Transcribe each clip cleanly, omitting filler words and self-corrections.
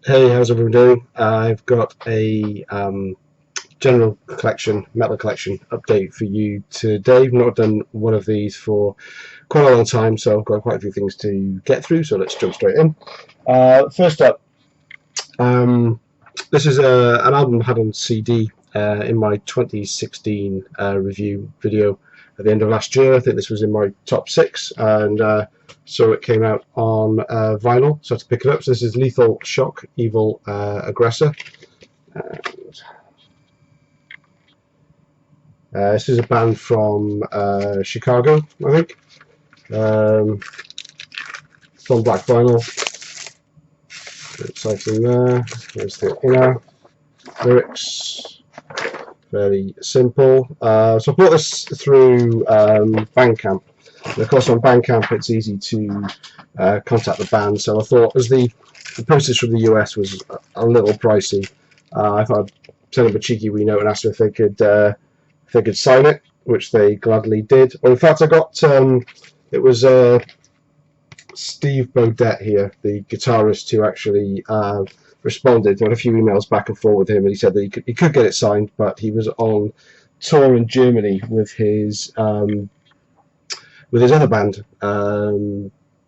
Hey, how's everyone doing? I've got a general collection, metal collection update for you today. I've not done one of these for quite a long time, so I've got quite a few things to get through, so let's jump straight in. First up, um, this is an album I had on CD in my 2016 review video at the end of last year. I think this was in my top 6, and so it came out on vinyl, so I had to pick it up. So this is Lethal Shock, Evil Aggressor. This is a band from Chicago, I think. It's on black vinyl. Exciting there. There's the inner lyrics. Fairly simple. So I bought this through Bandcamp. And of course, on Bandcamp, it's easy to contact the band. So I thought, as the postage from the US was a little pricey, I thought I'd send them a cheeky wee note and ask them if they could sign it, which they gladly did. Or in fact, I got it was Steve Bodette here, the guitarist, who actually responded. I had a few emails back and forth with him, and he said that he could get it signed, but he was on tour in Germany with his other band,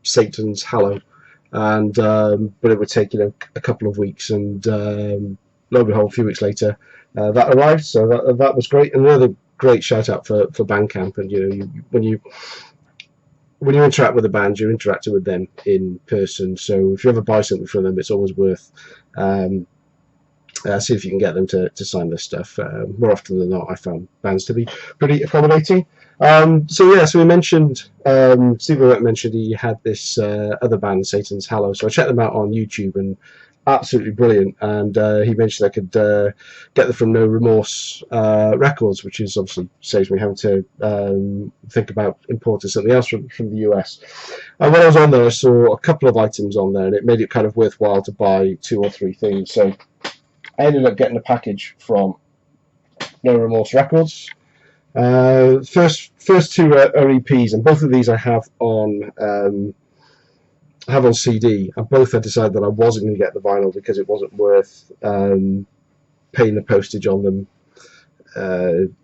Satan's Hallow, and but it would take a couple of weeks, and lo and behold, a few weeks later that arrived. So that was great, and another great shout out for Bandcamp. And when you interact with a band, you're interacting with them in person. So if you ever buy something from them, it's always worth see if you can get them to sign this stuff. More often than not, I found bands to be pretty accommodating. So we mentioned, Steve Bodette mentioned he had this other band, Satan's Hallow. So I checked them out on YouTube, and absolutely brilliant. And he mentioned I could get them from No Remorse Records, which is obviously saves me having to think about importing something else from the US. And when I was on there, I saw a couple of items on there, and it made it kind of worthwhile to buy 2 or 3 things. So I ended up getting a package from No Remorse Records. First 2 are EPs, and both of these I have on CD, and both I decided that I wasn't going to get the vinyl because it wasn't worth paying the postage on them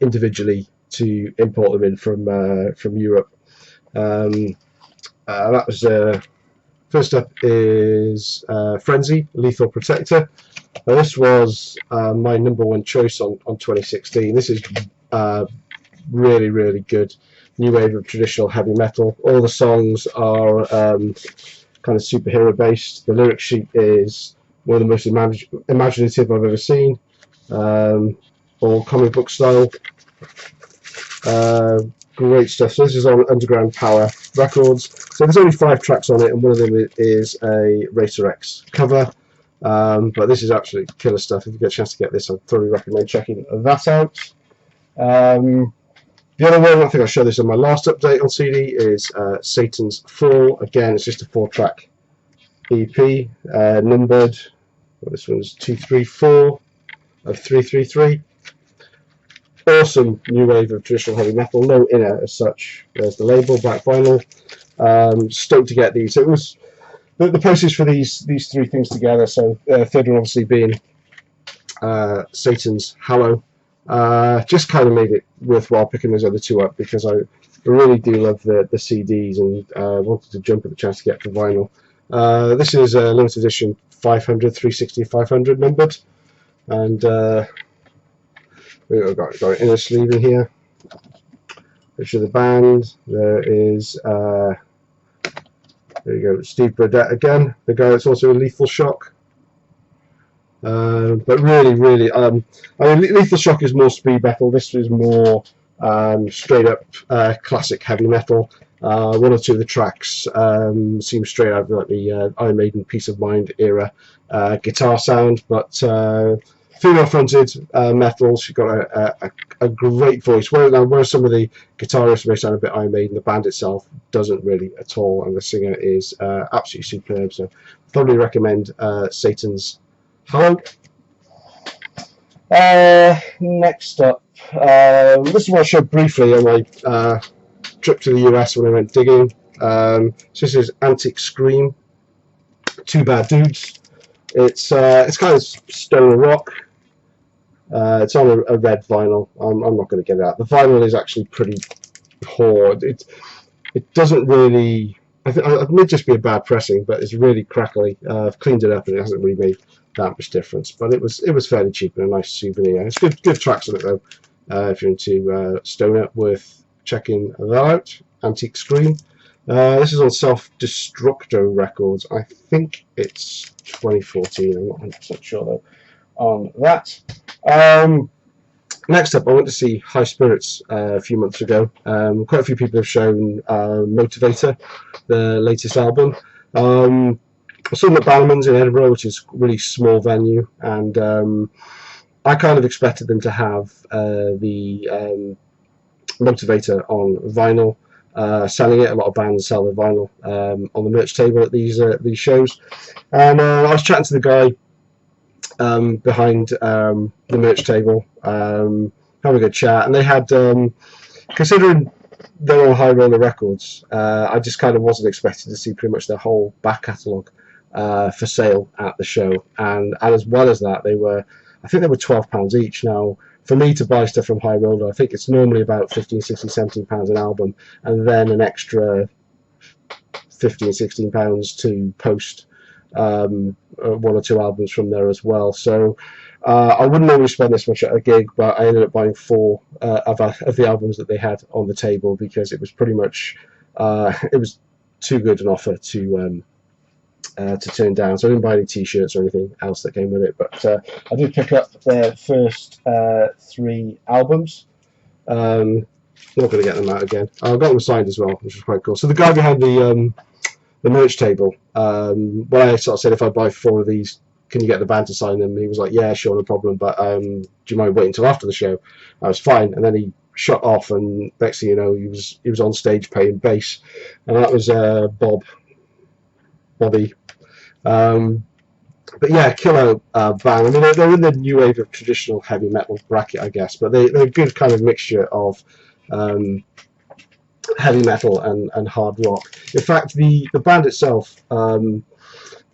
individually to import them in from Europe. That was first up is Frenzy, Lethal Protector. Now, this was my #1 choice on 2016. This is really, really good new wave of traditional heavy metal. All the songs are kind of superhero based. The lyric sheet is one of the most imaginative I've ever seen. All comic book style. Great stuff. So this is on Underground Power Records. So there's only 5 tracks on it, and one of them is a Racer X cover. But this is absolutely killer stuff. If you get a chance to get this, I'd thoroughly recommend checking that out. The other one, I think I showed this on my last update on CD, is Satan's Fall. Again, it's just a 4-track EP, numbered. Well, this one's 234 of 333. Awesome new wave of traditional heavy metal. No inner as such. There's the label, black vinyl. Stoked to get these. So it was the process for these 3 things together. So third one obviously being Satan's Hallow. Just kind of made it worthwhile picking those other 2 up, because I really do love the CDs, and wanted to jump at the chance to get the vinyl. This is a limited edition 500, 360, 500 numbered, and we've got an inner sleeve in here. Picture of the band. There is there you go, Steve Bodette again, the guy that's also in Lethal Shock. But really, I mean, Lethal Shock is more speed metal. This is more straight up classic heavy metal. 1 or 2 of the tracks seem straight out of like the Iron Maiden Peace of Mind era guitar sound, but female fronted metal. She's got a great voice. Where some of the guitarists may sound a bit Iron Maiden, the band itself doesn't really at all, and the singer is absolutely superb. So thoroughly recommend Satan's Hallow. Next up, this is what I showed briefly on my trip to the US when I went digging. So this is Antic Scream, 2 Bad Dudes. It's kind of stoner rock. It's on a red vinyl. I'm not going to get it out. The vinyl is actually pretty poor. It doesn't really. It may just be a bad pressing, but it's really crackly. I've cleaned it up and it hasn't really made that much difference. But it was fairly cheap and a nice souvenir. It's good tracks on it though. If you're into stoner, worth checking that out. Antique Scream. This is on Self Destructo Records. I think it's 2014. I'm not 100% sure though on that. Next up, I went to see High Spirits a few months ago. Quite a few people have shown Motivator, the latest album. I saw them at Bannerman's in Edinburgh, which is a really small venue, and I kind of expected them to have the Motivator on vinyl, selling it. A lot of bands sell their vinyl on the merch table at these shows, and I was chatting to the guy behind the merch table, having a good chat, and they had, considering they're on High Roller Records, I just kind of wasn't expecting to see pretty much their whole back catalogue for sale at the show, and as well as that, I think they were £12 each. Now, for me to buy stuff from High Roller, I think it's normally about £15, £16, £17 an album, and then an extra £15, £16 to post one or two albums from there as well. So I wouldn't normally spend this much at a gig, but I ended up buying 4 of the albums that they had on the table because it was pretty much it was too good an offer to turn down. So I didn't buy any t-shirts or anything else that came with it, but I did pick up their first 3 albums. I'm not going to get them out again. I got them signed as well, which was quite cool. So the guy behind the merch table, when I sort of said if I buy 4 of these, can you get the band to sign them? He was like, yeah, sure, no problem, but do you mind waiting until after the show? I was fine, and then he shut off, and next thing you know, he was on stage playing bass, and that was Bobby. But yeah, killer band. I mean, they're in the new wave of traditional heavy metal bracket, I guess, but they're a good kind of mixture of heavy metal and hard rock. In fact, the band itself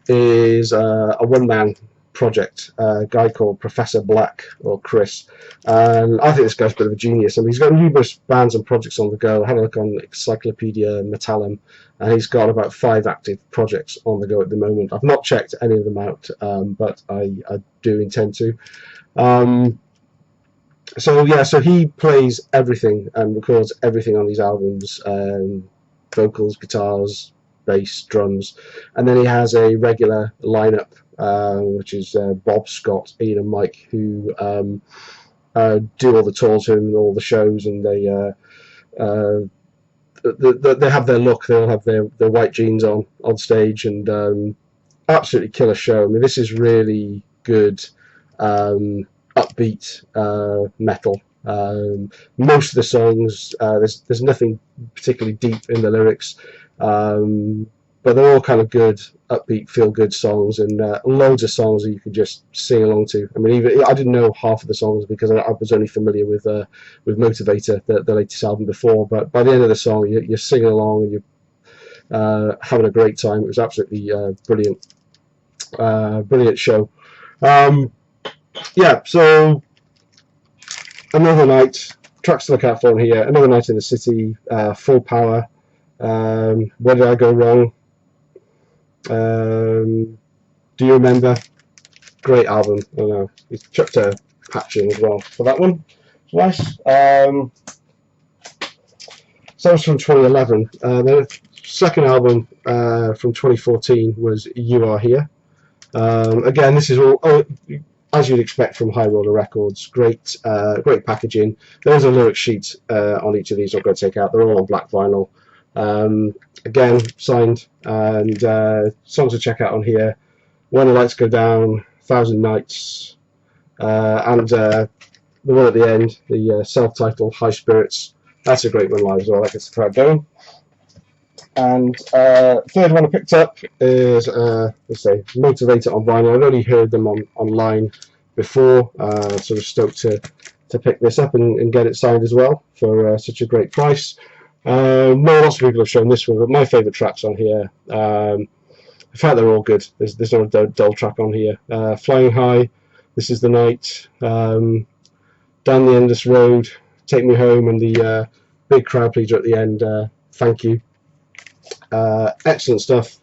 is a one-man project, a guy called Professor Black, or Chris, and I think this guy's a bit of a genius. I mean, he's got numerous bands and projects on the go. I had a look on Encyclopedia Metallum, and he's got about 5 active projects on the go at the moment. I've not checked any of them out, but I do intend to. So yeah, so he plays everything and records everything on these albums, vocals, guitars, bass, drums, and then he has a regular lineup, which is Bob, Scott, Ian and Mike, who do all the tours with him and all the shows, and they have their look. They'll have their white jeans on stage, and absolutely killer show. I mean, this is really good upbeat metal. Most of the songs, there's nothing particularly deep in the lyrics, but they're all kind of good, upbeat, feel-good songs, and loads of songs that you can just sing along to. I mean, even I didn't know half of the songs because I was only familiar with Motivator, the latest album before. But by the end of the song, you're singing along and you're having a great time. It was absolutely brilliant show. Yeah, so another night, tracks to look out for here. Another Night in the City, Full Power. Where Did I Go Wrong? Do You Remember? Great album. I don't know. He's chucked a patch in as well for that one. It's nice. So that was from 2011. The second album from 2014 was You Are Here. Again, this is all as you'd expect from High Roller Records. Great packaging. There's a lyric sheet on each of these I'm going to take out. They're all on black vinyl. Again, signed, and songs to check out on here: When the Lights Go Down, 1,000 Nights, and the one at the end, the self-titled High Spirits. That's a great one live as well. That gets the crowd going. And third one I picked up is let's say Motivator on vinyl. I'd only heard them online before, sort of stoked to pick this up and get it signed as well for such a great price. Lots of people have shown this one, but my favourite tracks on here In fact, they're all good. There's not a dull track on here. Flying High, This Is the Night, Down the Endless Road, Take Me Home, and the big crowd pleaser at the end, Thank You. Excellent stuff.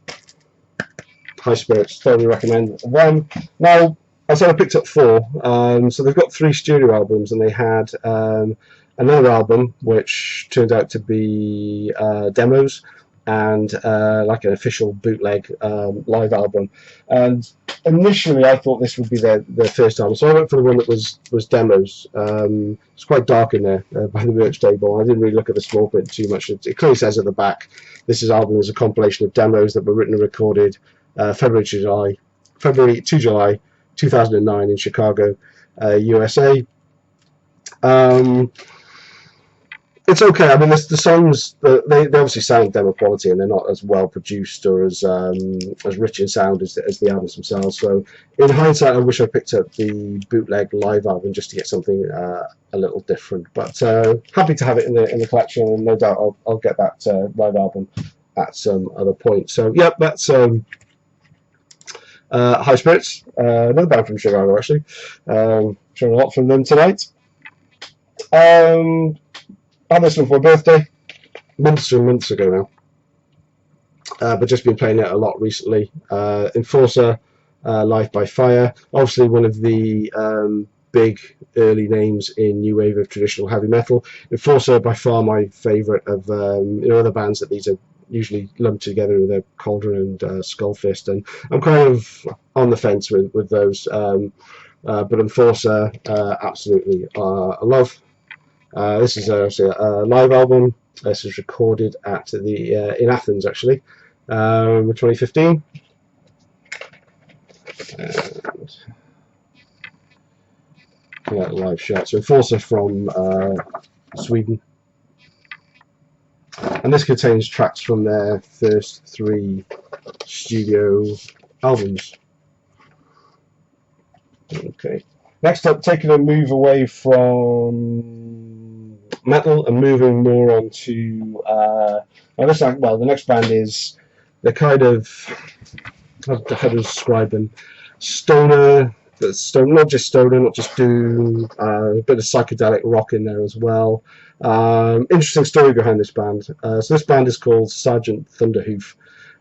High Spirits, totally recommend them. Now, I said I picked up 4, so they've got 3 studio albums, and they had another album which turned out to be demos and like an official bootleg live album. And initially I thought this would be their first album, so I went for the one that was demos. It's quite dark in there by the merch table. I didn't really look at the small print too much. It clearly says at the back, this album is a compilation of demos that were written and recorded February to July 2009 in Chicago, USA. It's okay. I mean, the songs, they obviously sound demo quality, and they're not as well produced or as rich in sound as the albums themselves. So, in hindsight, I wish I picked up the bootleg live album just to get something a little different. But happy to have it in the collection, and no doubt I'll get that live album at some other point. So, yep, that's High Spirits, another band from Chicago, actually. Showing a lot from them tonight. I had this one for my birthday, months and months ago now, but just been playing it a lot recently. Enforcer, Life by Fire, obviously one of the big early names in new wave of traditional heavy metal. Enforcer, by far my favourite of other bands that these are usually lumped together with a Cauldron and Skullfist, and I'm kind of on the fence with those, but Enforcer, absolutely I love. This is a live album. This was recorded at in Athens, actually, 2015. And live shot. So Enforcer from Sweden, and this contains tracks from their first 3 studio albums. Okay. Next up, taking a move away from metal and moving more on to the next band is the kind of, how to describe them, stoner, not just stoner, not just doom, a bit of psychedelic rock in there as well. Interesting story behind this band. So this band is called Sergeant Thunderhoof,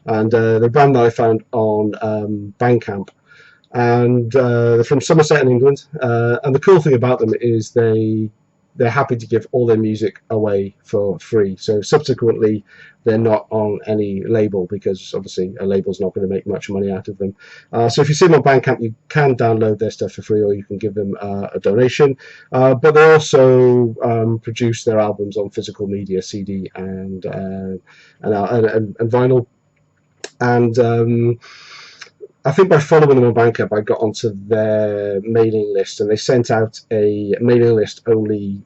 and the band that I found on Bandcamp. And they're from Somerset in England, and the cool thing about them is they're happy to give all their music away for free. So subsequently they're not on any label, because obviously a label's not going to make much money out of them. So if you see them on Bandcamp, you can download their stuff for free, or you can give them a donation. But they also produce their albums on physical media, CD and vinyl. And I think by following them on Bandcamp, I got onto their mailing list, and they sent out a mailing list only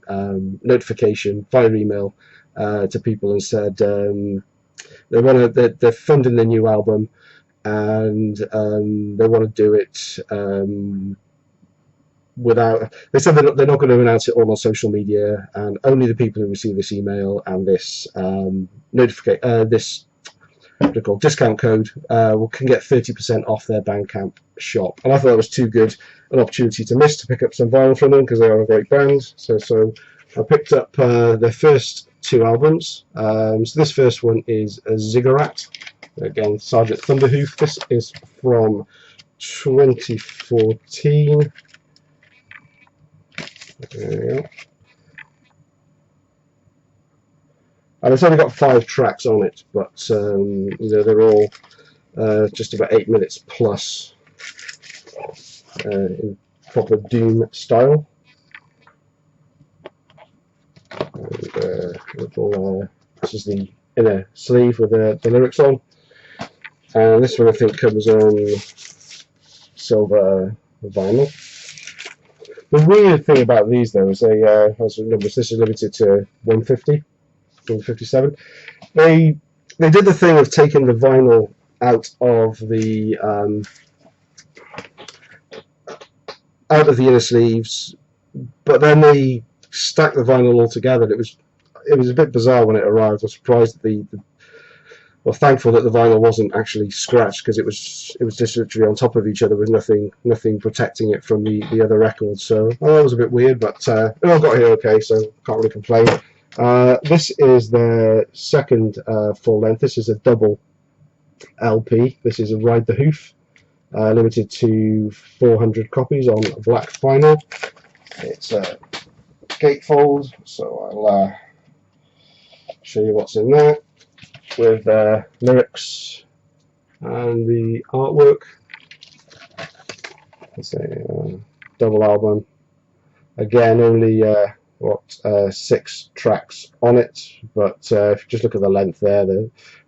notification via email to people, and said they're funding their new album, and they want to do it without. They said they're not going to announce it all on social media, and only the people who receive this email and this discount code can get 30% off their Bandcamp shop. And I thought it was too good an opportunity to miss, to pick up some vinyl from them, because they are a great band. So I picked up their first 2 albums. So this first one is a Ziggurat, again Sergeant Thunderhoof. This is from 2014. There we go. And it's only got 5 tracks on it, but they're all just about 8 minutes plus, in proper doom style. And this is the inner sleeve with the lyrics on, and this one I think comes on silver vinyl. The weird thing about these, though, is this is limited to 150. 57. They did the thing of taking the vinyl out of the inner sleeves, but then they stacked the vinyl all together. It was a bit bizarre when it arrived. I was surprised at well, thankful that the vinyl wasn't actually scratched, because it was just literally on top of each other with nothing protecting it from the other records. So that was a bit weird, but it all got here okay, so can't really complain. This is the second full length. This is a double LP. This is a Ride the Hoof, limited to 400 copies on black vinyl. It's a gatefold, so I'll show you what's in there, with lyrics and the artwork. It's a double album. Again, only 6 tracks on it, but if you just look at the length there,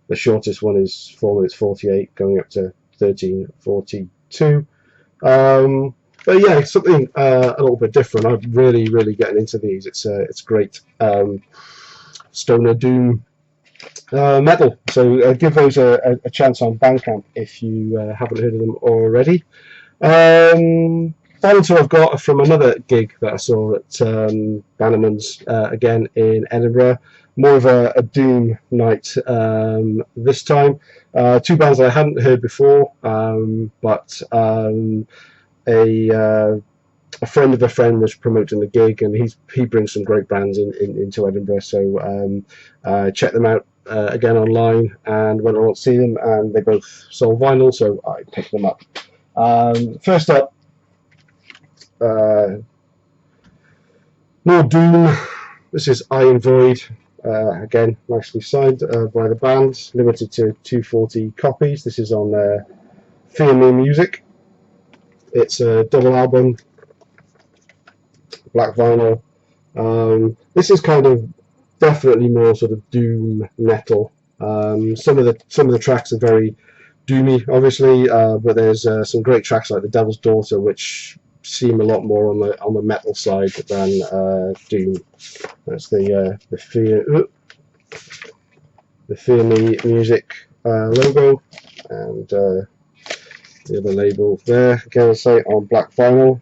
the shortest one is 4 minutes 48, going up to 13:42. But yeah, it's something a little bit different. I'm really getting into these. It's great stoner doom metal. So give those a chance on Bandcamp if you haven't heard of them already. Final two I've got are from another gig that I saw at Bannerman's again in Edinburgh. More of a doom night this time. 2 bands that I hadn't heard before, but a friend of a friend was promoting the gig, and he brings some great bands into Edinburgh. So check them out again online, and went on to see them, and they both sold vinyl, so I picked them up. First up, more doom. This is Iron Void. Again, nicely signed by the band, limited to 240 copies. This is on Fear Me Music. It's a double album, black vinyl. This is kind of definitely more sort of doom metal. Some of the tracks are very doomy, obviously, but there's some great tracks like The Devil's Daughter, which seem a lot more on the metal side than doom. That's the Fear Me Music logo, and the other label there, again I say, on black vinyl.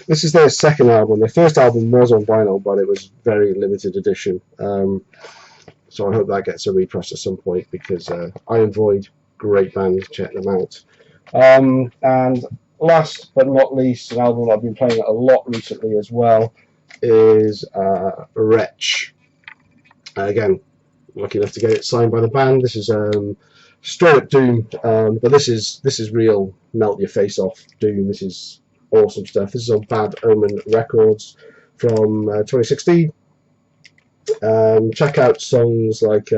This is their second album. Their first album was on vinyl, but it was very limited edition. So I hope that gets a repress at some point, because Iron Void, great band, check them out. And last but not least, an album I've been playing a lot recently as well is Wretch. Again, lucky enough to get it signed by the band. This is straight up doom, but this is real melt your face off doom. This is awesome stuff. This is on Bad Omen Records from 2016. Check out songs like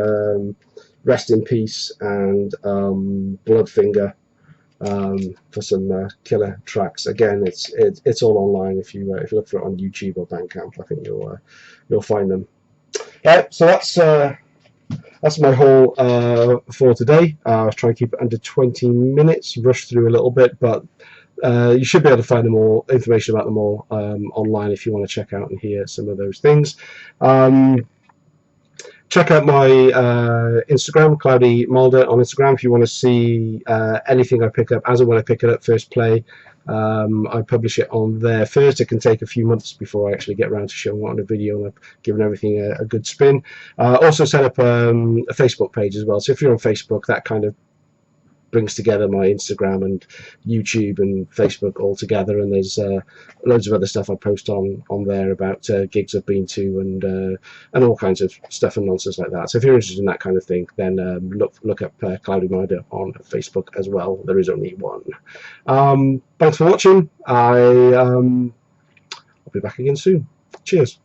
Rest in Peace and Bloodfinger for some killer tracks. Again, it's all online. If you look for it on YouTube or Bandcamp, I think you'll find them. So that's my haul for today. I'll try and keep it under 20 minutes, rush through a little bit, but you should be able to find them all, information about them all online if you want to check out and hear some of those things. Check out my Instagram, Cloudy Mulder on Instagram, if you want to see anything I pick up as and when I pick it up, first play. I publish it on there first. It can take a few months before I actually get around to showing it on a video, and I've given everything a good spin. Also set up a Facebook page as well, so if you're on Facebook, that kind of brings together my Instagram and YouTube and Facebook all together, and there's loads of other stuff I post on there about gigs I've been to, and all kinds of stuff and nonsense like that. So if you're interested in that kind of thing, then look up Cloudy Mulder on Facebook as well. There is only one. Thanks for watching. I'll be back again soon. Cheers.